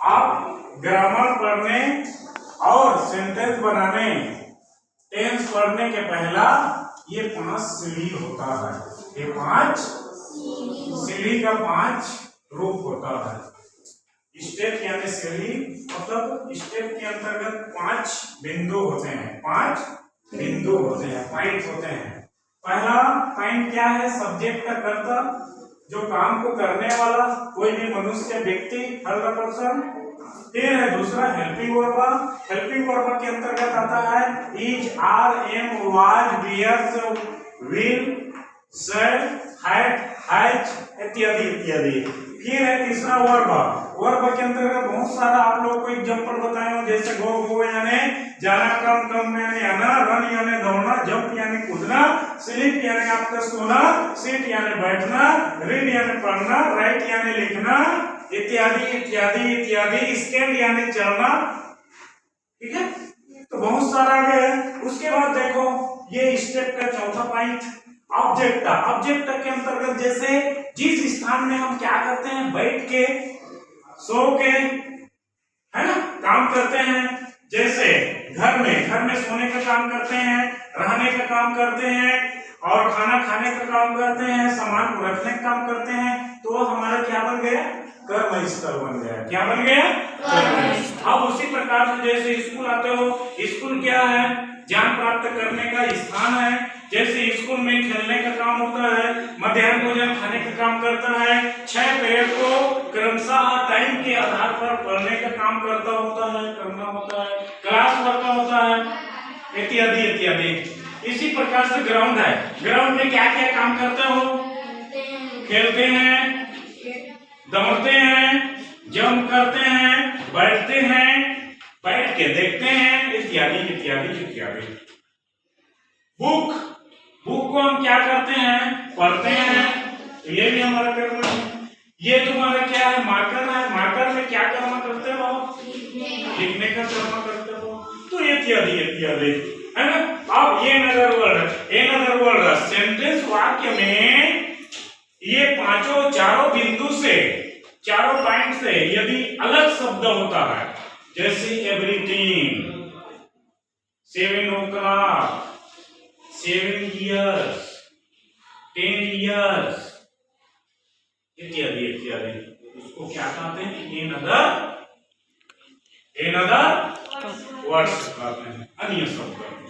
आप ग्रामर पढ़ने और सेंटेंस बनाने, टेंस पढ़ने के पहला ये 5 सीढ़ी होता है। ये 5 सीढ़ी का 5 रूप होता है। स्टेप यानी सीढ़ी मतलब स्टेप के अंतर्गत 5 बिंदु होते हैं। 5 बिंदु होते हैं, पॉइंट होते हैं। पहला पॉइंट क्या है? सब्जेक्ट का कर्ता, जो काम को करने वाला, कोई भी मनुष्य, व्यक्ति, थर्ड पर्सन। फिर है दूसरा हेल्पिंग वर्ब। हेल्पिंग वर्ब के अंतर्गत आता है is, are, am, was, bears, will, said, had, has इत्यादि इत्यादि। फिर है तीसरा वर्ब। वर्ब के अंतर्गत बहुत सारा आप लोगों को एग्जांपल बताए हो, जैसे गो यानी जाना, कम यानी आना, रन यानी दौड़ना, जंप यानी कूदना, स्लीप यानी आपका सोना, सिट यानी बैठना, रीड यानी पढ़ना, राइट यानी लिखना इत्यादि इत्यादि इत्यादि, स्टैंड यानी चलना। ठीक है, तो बहुत सारा है। उसके बाद देखो ये स्टेप का चौथा पॉइंट ऑब्जेक्ट। ऑब्जेक्ट के अंतर्गत जैसे जिस स्थान में हम क्या करते हैं, बैठ के, सो के, है ना, काम करते हैं। जैसे घर में सोने का काम करते हैं, रहने का काम करते हैं और खाना खाने का काम करते हैं, सामान को रखने का काम करते हैं। तो हमारा क्या बन गया? कर्म स्थल बन गया। क्या बन गया? अब उसी प्रकार से जैसे स्कूल आते हो, स्कूल क्या है? ज्ञान प्राप्त करने का स्थान है। जैसे स्कूल में खेलने का काम होता है, मध्याह्न भोजन खाने का काम करता है, 6 पीरियड को क्रमशः टाइम के आधार पर पढ़ने का काम करना होता है, क्लास वर्क होता है इत्यादि इत्यादि। इसी प्रकार से ग्राउंड है। ग्राउंड में क्या क्या काम करते हो? खेलते हैं, दौड़ते हैं, जंप करते हैं, बैठते हैं, बैठ के देखते हैं इत्यादि इत्यादि इत्यादि। बुक को हम क्या करते हैं? पढ़ते हैं। तो ये भी हमारा कर्म है। ये तुम्हारा क्या है? मार्कर है। मार्कर में क्या कर्म करते हो? लिखने का कर्म करते हो। तो इत्यादि इत्यादि, है ना। अब इन अदर वर्ड सेंटेंस वाक्य में ये चारों बिंदु से, चारों पॉइंट से यदि अलग शब्द होता है, जैसे एवरीथिंग, 7 o'clock, 7 years, 10 years इत्यादि इत्यादि, उसको क्या कहते हैं? इन अदर वर्ड्स कहते हैं, अन्य शब्द।